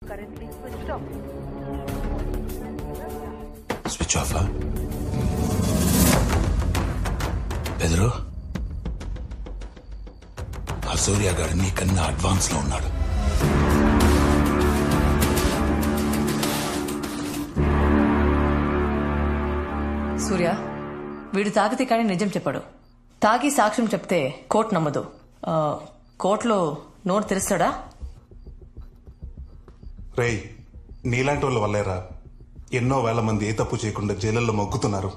Currently switched off. Switch off. Pedro, ఆ సూర్య గారు నీకన్నా అడ్వాన్స్ లో ఉన్నాడు. సూర్య, వీడు తాగితే కానీ నిజం చెప్పాడు. తాగి సాక్ష్యం చెప్తే కోర్టు నమ్మదు. కోర్టులో నోరు తెరుస్తాడా? రేయ్, నీలాంటి వాళ్ళ వల్లేరా ఎన్నో వేల మంది ఏ తప్పు చేయకుండా జైళ్ళల్లో మొగ్గుతున్నారు.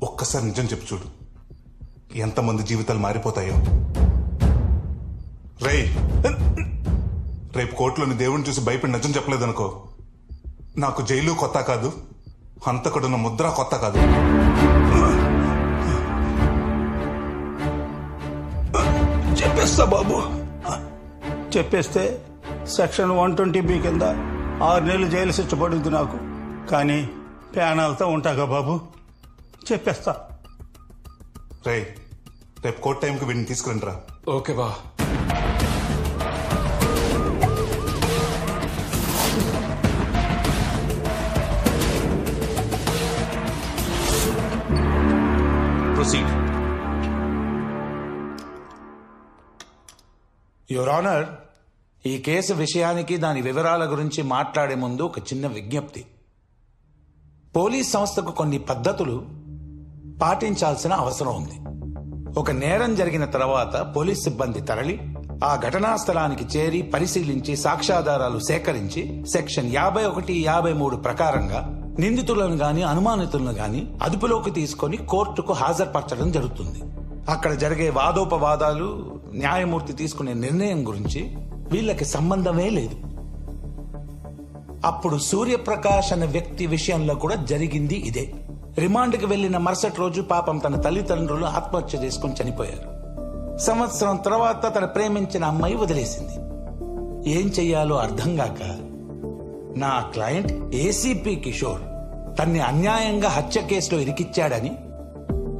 ఒక్కసారి నిజం చెప్పు చూడు, ఎంతమంది జీవితాలు మారిపోతాయో. రేయ్, రేపు కోర్టులోని దేవుడిని చూసి భయపడి నిజం చెప్పలేదనుకో, నాకు జైలు కొత్త కాదు, హంతకుడున్న ముద్ర కొత్త కాదు. చెప్పేస్తా బాబు. చెప్పేస్తే సెక్షన్ 120B కింద 6 నెలలు జైలు శిక్ష పడుద్ది నాకు. కానీ ప్యానాలతో ఉంటాగా బాబు, చెప్పేస్తా. రేపు కోర్టు టైంకి వీడిని తీసుకురండి రా. ఓకే బా. ప్రొసీడ్. యువర్ ఆనర్, ఈ కేసు విషయానికి దాని వివరాల గురించి మాట్లాడే ముందు ఒక చిన్న విజ్ఞప్తి. పోలీస్ సంస్థకు కొన్ని పద్ధతులు పాటించాల్సిన అవసరం ఉంది. ఒక నేరం జరిగిన తర్వాత పోలీస్ సిబ్బంది తరలి ఆ ఘటనా స్థలానికి చేరి పరిశీలించి సాక్ష్యాధారాలు సేకరించి సెక్షన్ 51, 53 ప్రకారంగా నిందితులను గాని అనుమానితులను గాని అదుపులోకి తీసుకొని కోర్టుకు హాజరుపరచడం జరుగుతుంది. అక్కడ జరిగే వాదోపవాదాలు, న్యాయమూర్తి తీసుకునే నిర్ణయం గురించి వీళ్ళకి సంబంధమే లేదు. అప్పుడు సూర్యప్రకాష్ అనే వ్యక్తి విషయంలో కూడా జరిగింది ఇదే. రిమాండ్కి వెళ్లిన మరుసటి రోజు పాపం తన తల్లిదండ్రులు ఆత్మహత్య చేసుకుని చనిపోయారు. సంవత్సరం తర్వాత తన ప్రేమించిన అమ్మాయి వదిలేసింది. ఏం చెయ్యాలో అర్థం కాక నా క్లయింట్ ఏసీపీ కిషోర్ తన్ని అన్యాయంగా హత్య కేసులో ఇరికిచ్చాడని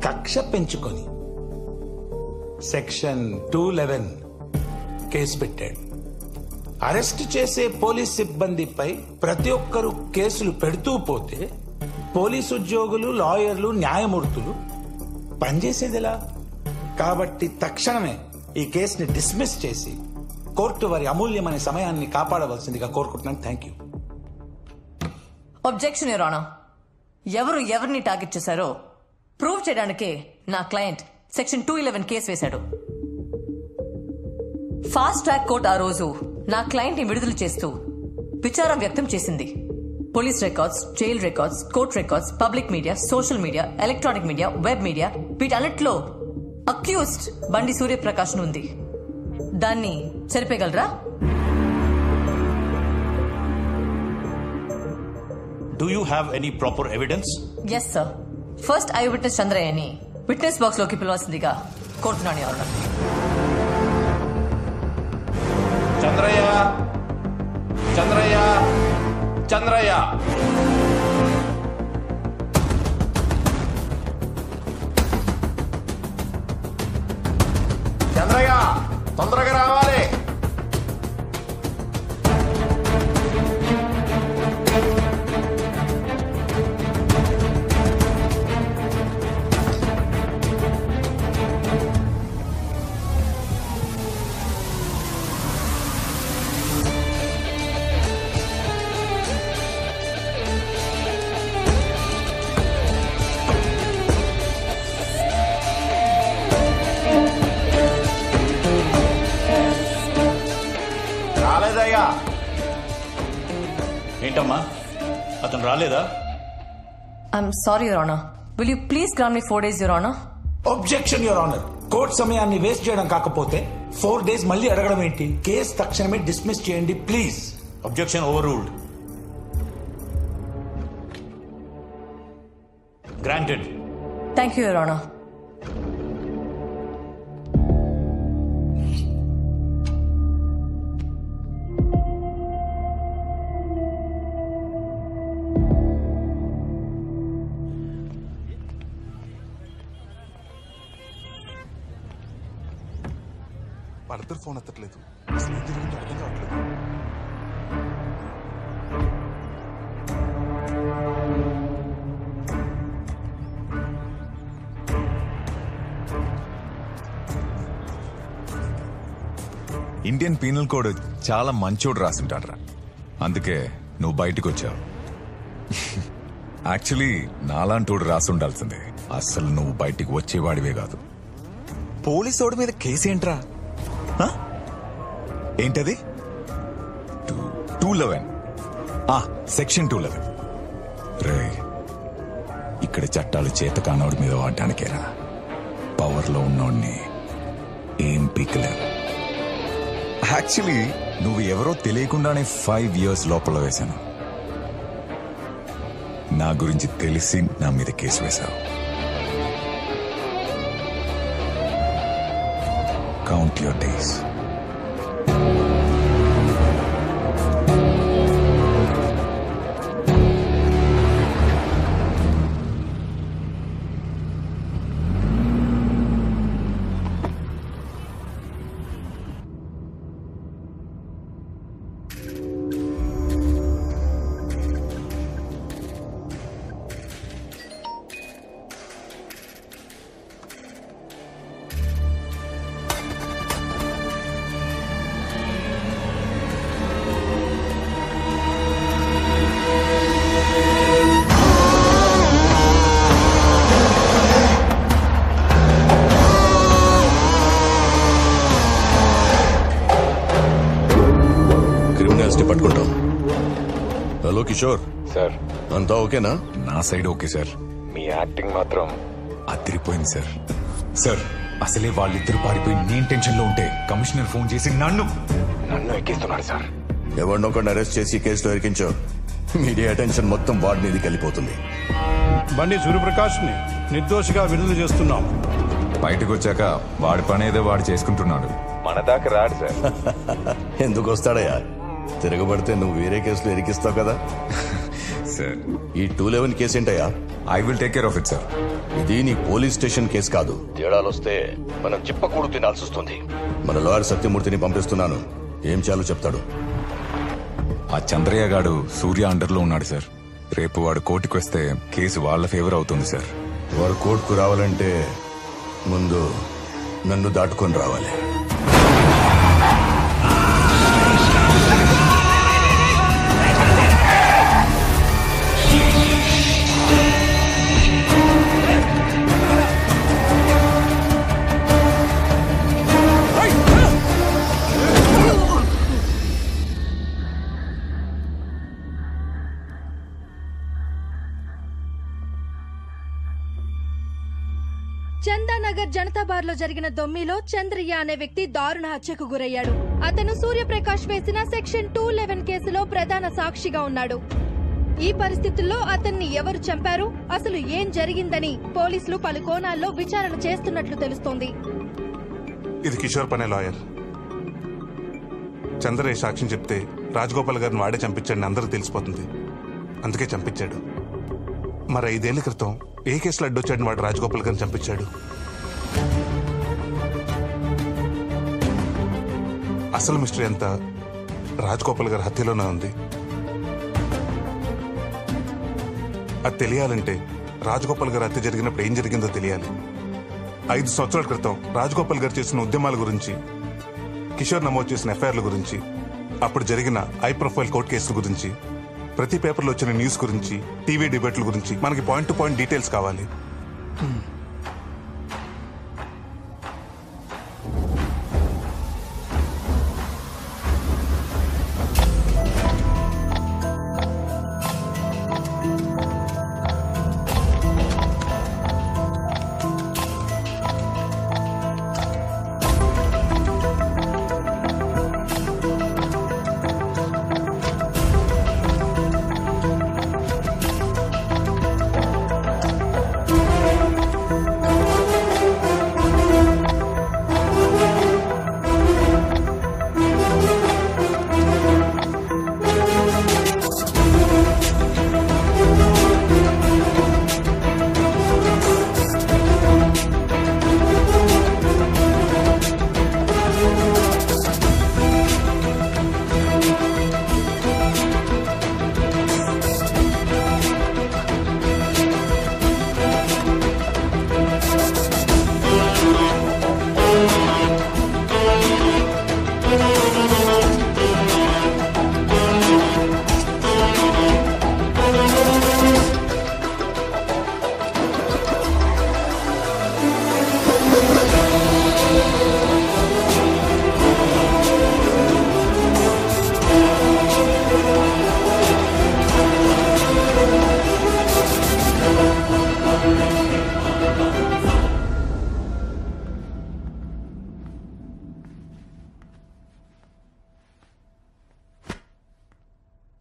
కక్ష పెంచుకొని సెక్షన్ 211 కేసు పెట్టాడు. అరెస్ట్ చేసే పోలీస్ సిబ్బందిపై ప్రతి ఒక్కరూ కేసులు పెడుతూ పోతే పోలీసు ఉద్యోగులు, లాయర్లు, న్యాయమూర్తులు పనిచేసేదిలా. కాబట్టి తక్షణమే ఈ కేసుని డిస్మిస్ చేసి కోర్టు వారి అమూల్యమైన సమయాన్ని కాపాడవలసిందిగా కోరుకుంటున్నాను. Thank you. Objection your honour. ఎవరు ఎవరిని టార్గెట్ చేశారో ప్రూవ్ చేయడానికే నా క్లయింట్ సెక్షన్ 211 కేసు వేశాడు. ఫాస్ట్ ట్రాక్ కోర్ట్ ఆ రోజు నా క్లయింట్ ని విడుదల చేస్తూ విచారం వ్యక్తం చేసింది. Police records, jail records, court records, public media, social media, electronic media, web media, వీటన్నిటిలో అక్యూజ్డ్ బండి సూర్యప్రకాష్ ఉంది. దాన్ని సరిపోగలరా? Do you have any proper evidence? Yes, sir. First eye witness చంద్రయ్యని విట్నెస్ బాక్స్ లోకి పిలవాల్సిందిగా కోరుతున్నాను యువర్ ఆనర్. చంద్రయ్య, చంద్రయ్య, చంద్రయ్య. చంద్రయ్య, తొందరగా రావాలి. ఏంటమ్మా, అతను రాలేదా? I'm sorry your honour. Will you please grant me 4 days your honour? Objection your honour. Court సమయాన్ని వేస్ట్ చేయడం కాకపోతే 4 days మళ్ళీ అడగడం ఏంటి? కేసు తక్షణమే డిస్మిస్ చేయండి please. Objection over ruled. Granted. Thank you your honour. వాళ్ళిద్దరు ఫోన్ ఎత్తట్లేదు. అసలు ఏం జరిగిందో అర్థం కావట్లేదు. ఇండియన్ పీనల్ కోడ్ చాలా మంచోడు రాసుంటాడ్రా, అందుకే నువ్వు బయటకు వచ్చావు. యాక్చువల్లీ నాలాంటోడు రాసుండాల్సిందే. అస్సలు నువ్వు బయటికి వచ్చేవాడివే కాదు. పోలీసోడి మీద కేసేంట్రా? ఏంటది? 211 సెక్షన్ 211. రే, ఇక్కడ చట్టాలు చేత కానోడి మీద వాడడానికేరా. పవర్లో ఉన్నోడిని ఏం పీకలేరు. యాక్చువల్లీ నువ్వు ఎవరో తెలియకుండానే 5 years లోపల వేశాను. నా గురించి తెలిసి నా మీద కేసు వేశావు. Count your days. పట్టుకుంటాం. హలో కిషోర్ సార్, అంతా ఓకేనా? నా సైడ్ ఓకే సార్. మీ యాక్టింగ్ మాత్రం అదిరిపోయింది సార్. సార్, అసలే వాళ్ళిద్దరు పారిపోయి నేను టెన్షన్ లో ఉంటే కమిషనర్ ఫోన్ చేసి నన్ను ఎక్కిస్తున్నాడు సార్. ఎవరినొకరిని అరెస్ట్ చేసి కేసులో ఇరికించో. మీడియా అటెన్షన్ మొత్తం వాడి మీదకి వెళ్ళిపోతుంది. బండి సూర్యప్రకాష్ ని నిర్దోషిగా విడుదల చేస్తున్నాం. బయటకు వచ్చాక వాడి పని ఏదో వాడు చేసుకుంటున్నాడు. మన దాకా రాడు సార్. ఎందుకు వస్తాడయ్యా? తిరగబడితే నువ్వు వేరే కేసులో ఇరికిస్తావు కదా. సార్, ఈ 211 కేసు ఏంటయ్యా? I will take care of it sir. ఇది నీ పోలీస్ స్టేషన్ కేసు కాదు. తేడాలు వస్తే మనం చిప్పకూడు తినాల్సి వస్తుంది. మన లాయర్ సత్యమూర్తిని పంపిస్తున్నాను. ఏం చేయాలో చెప్తాడు. ఆ చంద్రయ్య గాడు సూర్య అండర్లో ఉన్నాడు సార్. రేపు వాడు కోర్టుకు వస్తే కేసు వాళ్ళ ఫేవర్ అవుతుంది సార్. వారు కోర్టుకు రావాలంటే ముందు నన్ను దాటుకొని రావాలి. చందానగర్ జనతా బార్ లో జరిగిన దొమ్మిలో చంద్రయ్య అనే వ్యక్తి దారుణ హత్యకు గురయ్యాడు. అతను సూర్యప్రకాష్ వేసిన సెక్షన్ 211 కేసులో ప్రధాన సాక్షిగా ఉన్నాడు. ఈ పరిస్థితుల్లో అతన్ని ఎవరు చంపారు, అసలు ఏం జరిగిందని పోలీసులు పలు కోణాల్లో విచారణ చేస్తున్నట్లు తెలుస్తోంది. ఇది కిషోర్ పనే లాయర్. చంద్రయ్య సాక్ష్యం చెప్తే రాజగోపాల్ గారిని వాడే చంపించాడని అందరూ తెలిసిపోతుంది. అందుకే చంపించాడు. మరి 5 ఏళ్ల క్రితం ఏ కేసులో అడ్డొచ్చాడని వాడు రాజగోపాల్ గారిని చంపించాడు. అసలు మిస్టరీ అంతా రాజగోపాల్ గారి హత్యలోనే ఉంది. అది తెలియాలంటే రాజగోపాల్ గారి హత్య జరిగినప్పుడు ఏం జరిగిందో తెలియాలి. 5 సంవత్సరాల క్రితం రాజగోపాల్ గారు చేసిన ఉద్యమాల గురించి, కిషోర్ నమోదు చేసిన ఎఫ్ఐఆర్ల గురించి, అప్పుడు జరిగిన హై ప్రొఫైల్ కోర్టు కేసుల గురించి, ప్రతి పేపర్లో వచ్చిన న్యూస్ గురించి, టీవీ డిబేట్ల గురించి మనకి పాయింట్ టు పాయింట్ డీటెయిల్స్ కావాలి.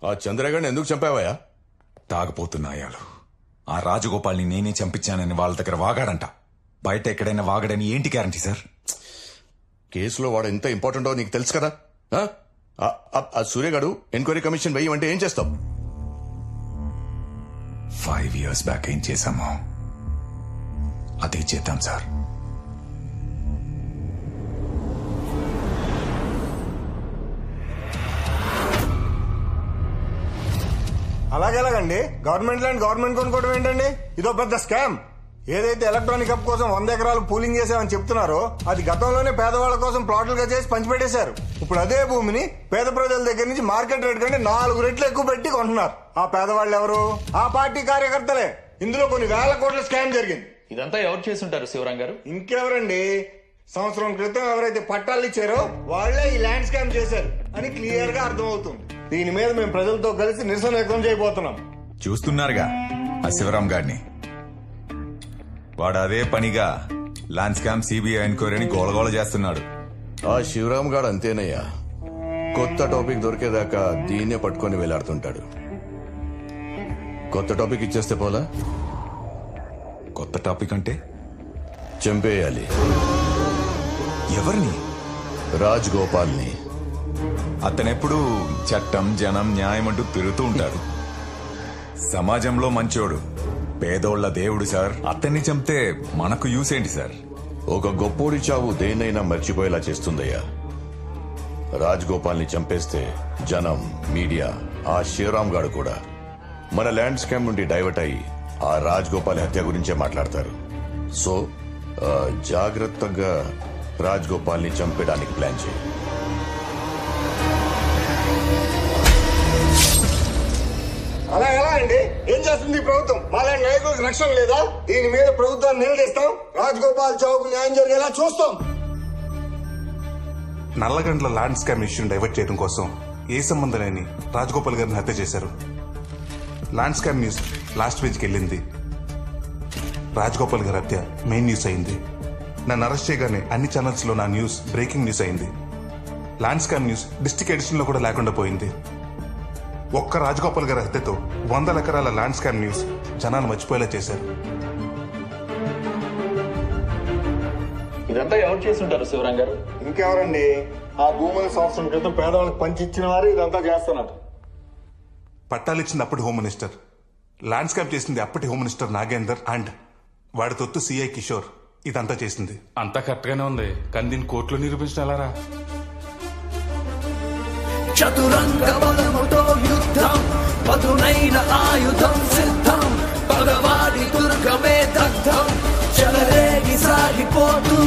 ఆ చంద్రగాడిని ఎందుకు చంపావయ్యా? తాగపోతున్నాయాలు ఆ రాజగోపాల్ని నేనే చంపించానని వాళ్ళ దగ్గర వాగాడంట. బయట ఎక్కడైనా వాగడని ఏంటి గ్యారంటీ సార్? కేసులో వాడు ఎంత ఇంపార్టెంటో నీకు తెలుసు కదా. ఆ సూర్యగాడు ఎంక్వైరీ కమిషన్ వెయ్యమంటే ఏం చేస్తావు? 5 years బ్యాక్ ఏం చేశామో అదే చేద్దాం సార్. అలాగేలాగండి గవర్నమెంట్ ల్యాండ్ గవర్నమెంట్ కొనుక్కోవడం ఏంటండి? ఇదో పెద్ద స్కామ్. ఏదైతే ఎలక్ట్రానిక్ హబ్ కోసం 100 ఎకరాలు పూలింగ్ చేసామని చెప్తున్నారో అది గతంలోనే పేదవాళ్ల కోసం ప్లాట్లుగా చేసి పంచిపెట్టేశారు. ఇప్పుడు అదే భూమిని పేద ప్రజల దగ్గర నుంచి మార్కెట్ రేట్ కంటే 4 రెట్లు ఎక్కువ పెట్టి కొంటున్నారు. ఆ పేదవాళ్ళు ఎవరు? ఆ పార్టీ కార్యకర్తలే. ఇందులో కొన్ని వేల కోట్ల స్కామ్ జరిగింది. ఇదంతా ఎవరు చేస్తుంటారు శివరాం గారు? ఇంకెవరండి? సంవత్సరం క్రితం ఎవరైతే పట్టాలు ఇచ్చారో వాళ్లే ఈ ల్యాండ్ స్కామ్ చేశారు అని క్లియర్ గా అర్థమవుతుంది. దీని మీద మేము ప్రజలతో కలిసి నిరసన వ్యక్తం చేయబోతున్నాం. చూస్తున్నారుగా ఆ శివరాం గారిని. వాడు అదే పనిగా ల్యాండ్ స్కామ్ సిబిఐ ఎంక్వైరీని గోలగోల చేస్తున్నాడు. ఆ శివరామ్ గాడు అంతేనయ్యా, కొత్త టాపిక్ దొరికేదాకా దీన్నే పట్టుకొని వేలాడుతుంటాడు. కొత్త టాపిక్ ఇచ్చేస్తే పోలా? కొత్త టాపిక్ అంటే చంపేయాలి. ఎవరిని? రాజ్ గోపాల్ని. అతనెప్పుడు చట్టం జనం న్యాయం అంటూ తిరుగుతూ ఉంటాడు. సమాజంలో మంచోడు, పేదోళ్ల దేవుడు సార్. అతన్ని చంపితే మనకు యూస్ ఏంటి సార్? ఒక గొప్పోడి చావు దేన్నైనా మర్చిపోయేలా చేస్తుందయ్యా. రాజ్ గోపాల్ని చంపేస్తే జనం, మీడియా, ఆ శివరామ్ గాడు కూడా మన ల్యాండ్ స్కామ్ నుండి డైవర్ట్ అయ్యి ఆ రాజ్ గోపాల్ హత్య గురించే మాట్లాడతారు. సో జాగ్రత్తగా రాజ్ గోపాల్ని చంపేయడానికి ప్లాన్ చేయి. అలా ఎలా అండి? ఏం చేస్తుంది ప్రభుత్వం? మాలాంటి నాయకులకు రక్షణ లేదా? దీని మీద ప్రభుత్వాన్ని నిలదీస్తాం. రాజగోపాల్ చౌక్ న్యాయం జరిగేలా చూస్తాం. నల్లగండ్ల ల్యాండ్ స్కామ్ ఇష్యూని డైవర్ట్ చేయడం కోసం ఏ సంబంధం లేని రాజగోపాల్ గారిని హత్య చేశారు. ల్యాండ్ స్కామ్ న్యూస్ లాస్ట్ పేజ్కి వెళ్ళింది. రాజగోపాల్ గారి హత్య మెయిన్ న్యూస్ అయింది. నన్ను అరెస్ట్ చేయగానే అన్ని ఛానల్స్ లో నా న్యూస్ బ్రేకింగ్ న్యూస్ అయింది. Land scam news district edition లో కూడా లేకుండా పోయింది. ఒక్క రాజగోపాల్ గారి హత్యతో 100 ఎకరాల ల్యాండ్ స్కామ్ న్యూస్ జనాలు మర్చిపోయేలా చేశారు. ఇదంతా ఎవరు చేస్తుంటారు శివరాం గారు? ఇంకెవరండి? ఆ భూముల సంవత్సరం క్రితం పేదవాళ్ళకి పంచిచ్చిన వారు ఇదంతా చేస్తున్నారు. పట్టాలిచ్చింది అప్పటి హోమ్ మినిస్టర్, ల్యాండ్ స్కామ్ చేసింది అప్పటి హోమ్ మినిస్టర్ నాగేందర్ అండ్ వాడి తొత్తు సిఐ కిషోర్. ఇదంతా చేసింది. అంతా కరెక్ట్ గానే ఉంది, కానీ దీన్ని కోర్టులో నిరూపించడం ఎలారా? చతురంగ బలముతో యుద్ధం, పదునైన ఆయుధం సిద్ధం, పగవాడి దుర్గమే దగ్ధం, చెలరేగి సాగిపోతూ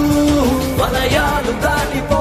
వలయాలు దాటిపో